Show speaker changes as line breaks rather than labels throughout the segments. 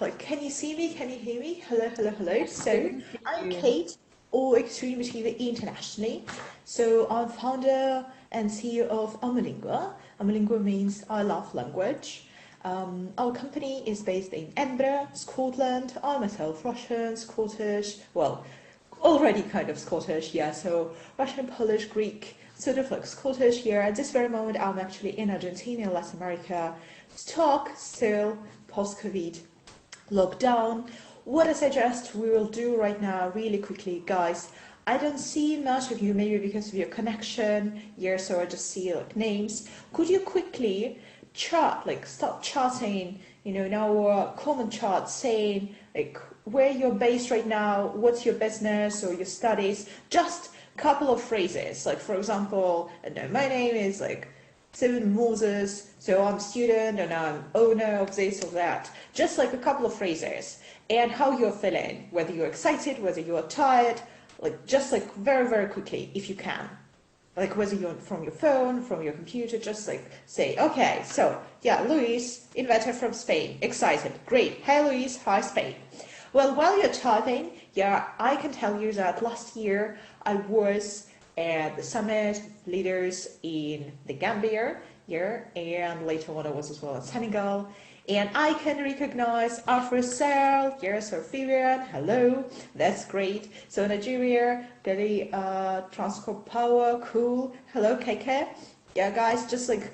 Like, can you see me? Can you hear me? Hello, hello, hello. So,
Couldn't see
I'm
you.
Kate, or Ekaterina internationally. So, I'm founder and CEO of Amolingua. Amolingua means I love language. Our company is based in Edinburgh, Scotland. I'm myself Russian, Scottish, well, already kind of Scottish, yeah. So, Russian, Polish, Greek, sort of like Scottish here. At this very moment, I'm actually in Argentina, Latin America, to talk still post-COVID lockdown. What I suggest we will do right now, really quickly, guys. I don't see much of you, maybe because of your connection, yeah, so I just see like names. Could you quickly chat, like start chatting, in our common chat, saying like where you're based right now, what's your business or your studies, just a couple of phrases. Like for example, I know my name is like Seven Moses, so I'm a student and I'm owner of this or that. Just like a couple of phrases and how you're feeling, whether you're excited, whether you're tired, like just like very, very quickly if you can. Like whether you're from your phone, from your computer, just like say, okay, so yeah, Luis, inventor from Spain, excited, great. Hey Luis, hi Spain. Well, while you're typing, yeah, I can tell you that last year I was at the summit leaders in the Gambia here, and later on I was as well in Senegal. And I can recognize Afro-Cell, yes, or Vivian, hello, that's great. So Nigeria, Delhi, Transcorp Power, cool, hello KK. Yeah, guys, just like,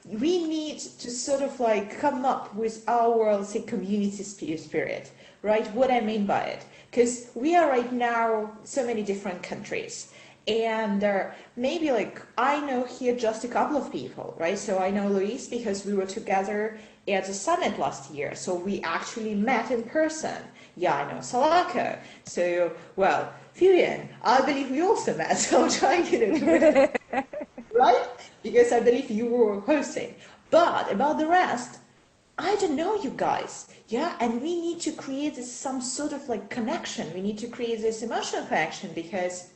we need to sort of like come up with our, let's say, community spirit, right? What I mean by it, because we are right now so many different countries. And maybe like I know here just a couple of people, right? So I know Luis because we were together at the summit last year. So we actually met in person. Yeah, I know Salaka. So, well, Fuyan, I believe we also met. So I'm trying, to right? Because I believe you were hosting. But about the rest, I don't know you guys. Yeah, and we need to create some sort of like connection. We need to create this emotional connection because,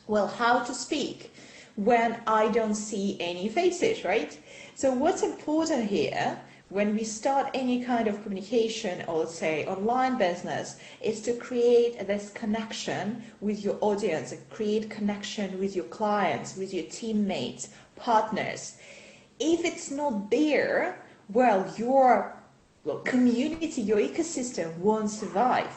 well, how to speak when I don't see any faces, right? So what's important here when we start any kind of communication or let's say online business is to create this connection with your audience, create connection with your clients, with your teammates, partners. If it's not there, well, your community, your ecosystem won't survive,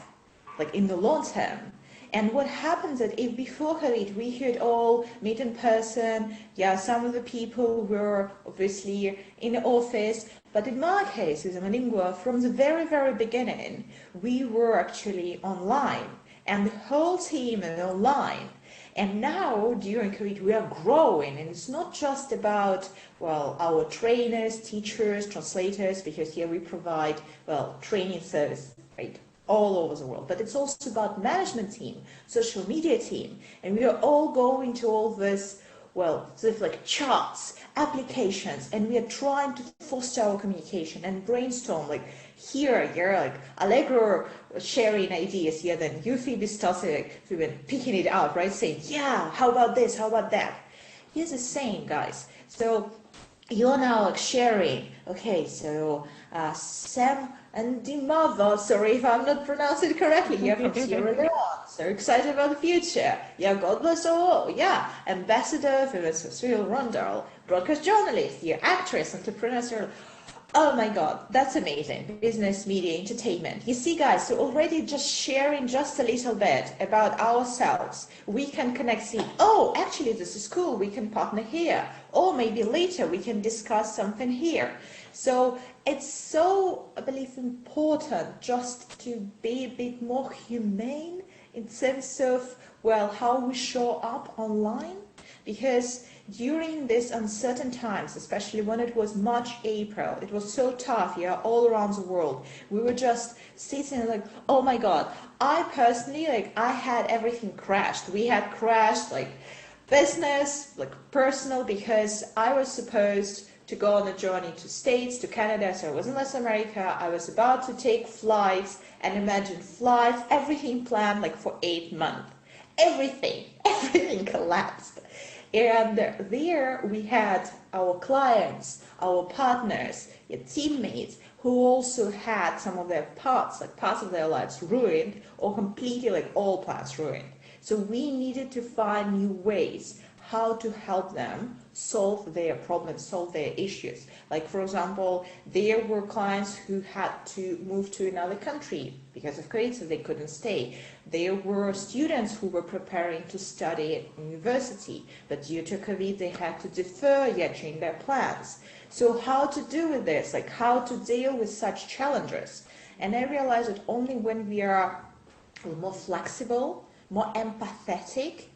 like in the long term. And what happens that if before COVID we could all meet in person, yeah, some of the people were obviously in the office, but in my case, as Amolingua, from the very, very beginning, we were actually online, and the whole team is online. And now, during COVID, we are growing, and it's not just about, well, our trainers, teachers, translators, because here we provide, well, training service, right, all over the world. But it's also about management team, social media team, and we are all going to all this, well, sort of like charts, applications, and we are trying to foster our communication and brainstorm, like here, you're like Allegro sharing ideas here, then you Phoebe starts like picking it out, right? Saying, yeah, how about this, how about that? Here's the saying, guys. So you're now like sharing, okay, so Sam and Dimava, sorry if I'm not pronouncing it correctly, yeah, from Sierra Leone, so excited about the future, yeah, God bless all, yeah, ambassador for Cecile Rondell, broadcast journalist, yeah, actress, entrepreneur, oh my God, that's amazing. Business, media, entertainment. You see, guys, so already just sharing just a little bit about ourselves, we can connect, see, oh, actually, this is cool, we can partner here. Or maybe later we can discuss something here. So it's so, I believe, important just to be a bit more humane in terms of, well, how we show up online. Because during these uncertain times, especially when it was March, April, it was so tough, yeah, all around the world. We were just sitting like, oh my God, I personally, like, I had everything crashed. We had crashed, like, business, like, personal, because I was supposed to go on a journey to States, to Canada, so I was in Latin America. I was about to take flights, and imagine flights, everything planned, like, for 8 months. Everything collapsed. And there we had our clients, our partners, your teammates, who also had some of their parts of their lives ruined, or completely all plans ruined. So we needed to find new ways how to help them solve their problems, solve their issues. Like, for example, there were clients who had to move to another country because of COVID, so they couldn't stay. There were students who were preparing to study at university, but due to COVID, they had to defer, change their plans. So how to do with this, how to deal with such challenges? And I realized that only when we are more flexible, more empathetic,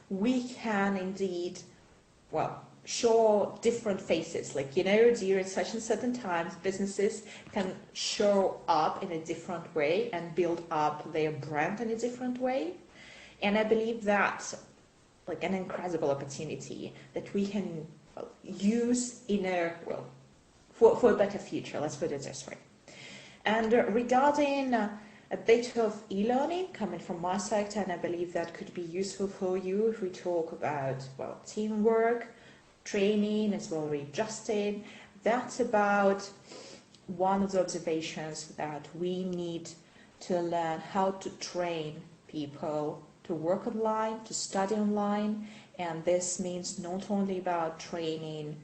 we can indeed, show different faces. During such and certain times, businesses can show up in a different way and build up their brand in a different way. And I believe that's an incredible opportunity that we can use for a better future, let's put it this way. And regarding a bit of e-learning coming from my sector, and I believe that could be useful for you if we talk about, teamwork, training, as well readjusting. That's about one of the observations, that we need to learn how to train people to work online, to study online, and this means not only about training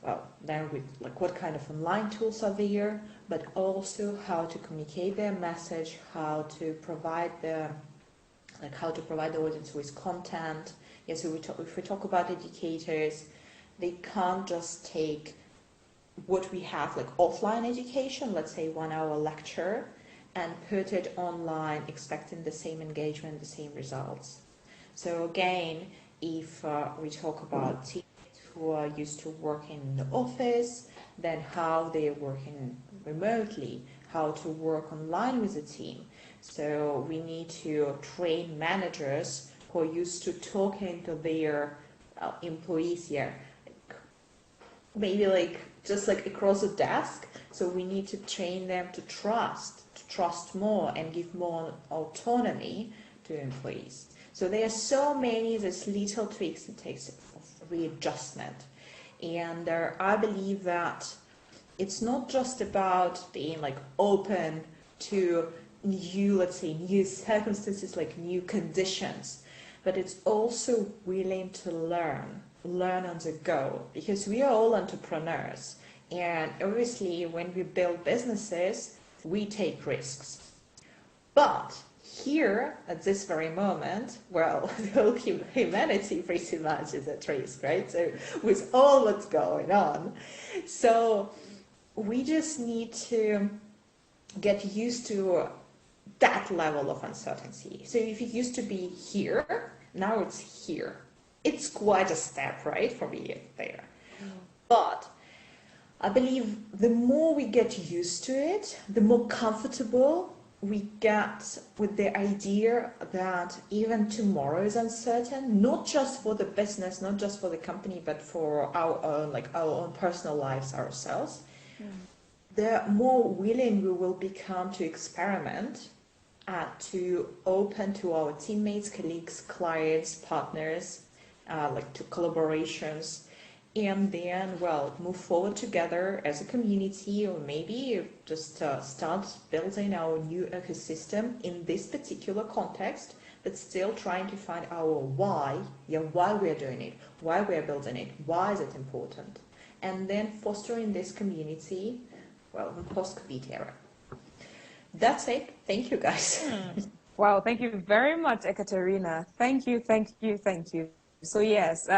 what kind of online tools are there, but also how to communicate their message, how to provide the audience with content. So if we talk about educators, they can't just take what we have offline education, let's say 1 hour lecture, and put it online expecting the same engagement, the same results. So again, if we talk about teams who are used to working in the office, then how they are working remotely, how to work online with a team. So we need to train managers who are used to talking to their employees here, maybe just across the desk. So we need to train them to trust more and give more autonomy to employees. So there are so many, there's little tweaks and takes of readjustment. And I believe that it's not just about being open to new circumstances, new conditions, but it's also willing to learn on the go, because we are all entrepreneurs. And obviously when we build businesses, we take risks. But here, at this very moment, the whole humanity pretty much is at risk, right? So with all what's going on. So we just need to get used to that level of uncertainty. So if it used to be here, now it's here. It's quite a step, right, from here there. But I believe the more we get used to it, the more comfortable we get with the idea that even tomorrow is uncertain, not just for the business, not just for the company, but for our own personal lives ourselves. The more willing we will become to experiment, to open to our teammates, colleagues, clients, partners, to collaborations, and then, move forward together as a community, or maybe just start building our new ecosystem in this particular context, but still trying to find our why, why we're doing it, why we're building it, why is it important, and then fostering this community, in post-COVID era. That's it. Thank you, guys.
Wow, thank you very much, Ekaterina. Thank you. So yes,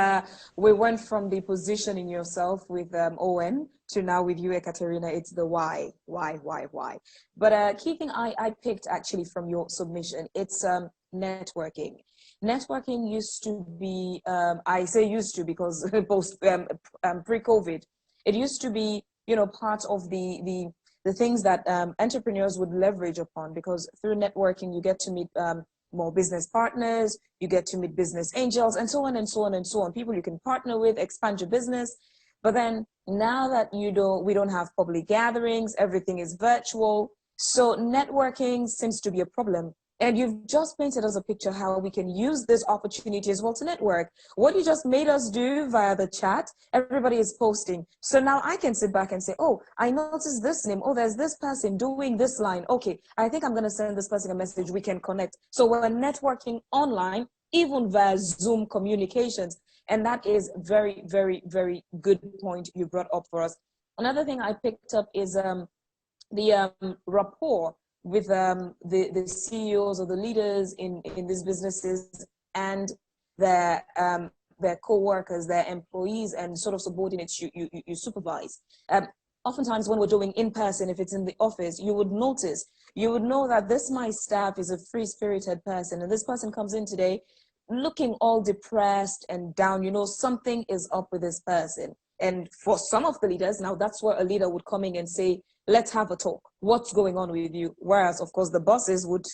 we went from the positioning yourself with Owen to now with you, Ekaterina. It's the why. But a key thing I picked actually from your submission, it's networking. Networking used to be, I say used to because post pre-COVID, it used to be, part of the things that entrepreneurs would leverage upon, because through networking you get to meet more business partners, you get to meet business angels, and so on and so on and so on. People you can partner with, expand your business. But then now that we don't have public gatherings, everything is virtual. So networking seems to be a problem. And you've just painted us a picture how we can use this opportunity as well to network. What you just made us do via the chat, everybody is posting. So now I can sit back and say, oh, I noticed this name. Oh, there's this person doing this line. Okay, I think I'm going to send this person a message. We can connect. So we're networking online, even via Zoom communications. And that is very, very, very good point you brought up for us. Another thing I picked up is the rapport with the CEOs or the leaders in these businesses and their co-workers, their employees, and sort of subordinates you supervise. Oftentimes when we're doing in person, if it's in the office, you would know that this my staff is a free-spirited person, and this person comes in today looking all depressed and down. You know, something is up with this person. And for some of the leaders, now that's where a leader would come in and say, let's have a talk. What's going on with you? Whereas, of course, the bosses would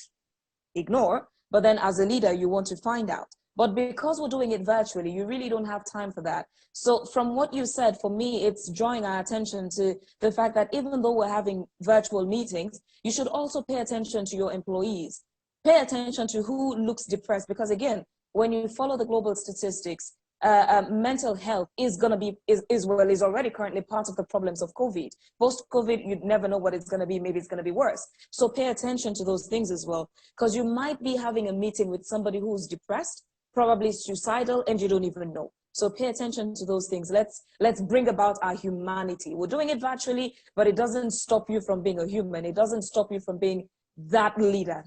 ignore, but then as a leader, you want to find out. But because we're doing it virtually, you really don't have time for that. So from what you said, for me, it's drawing our attention to the fact that even though we're having virtual meetings, you should also pay attention to your employees. Pay attention to who looks depressed, because again, when you follow the global statistics, mental health is going to be, is already currently part of the problems of COVID. Post-COVID, you'd never know what it's going to be. Maybe it's going to be worse. So pay attention to those things as well, because you might be having a meeting with somebody who's depressed, probably suicidal, and you don't even know. So pay attention to those things. Let's bring about our humanity. We're doing it virtually, but it doesn't stop you from being a human. It doesn't stop you from being that leader.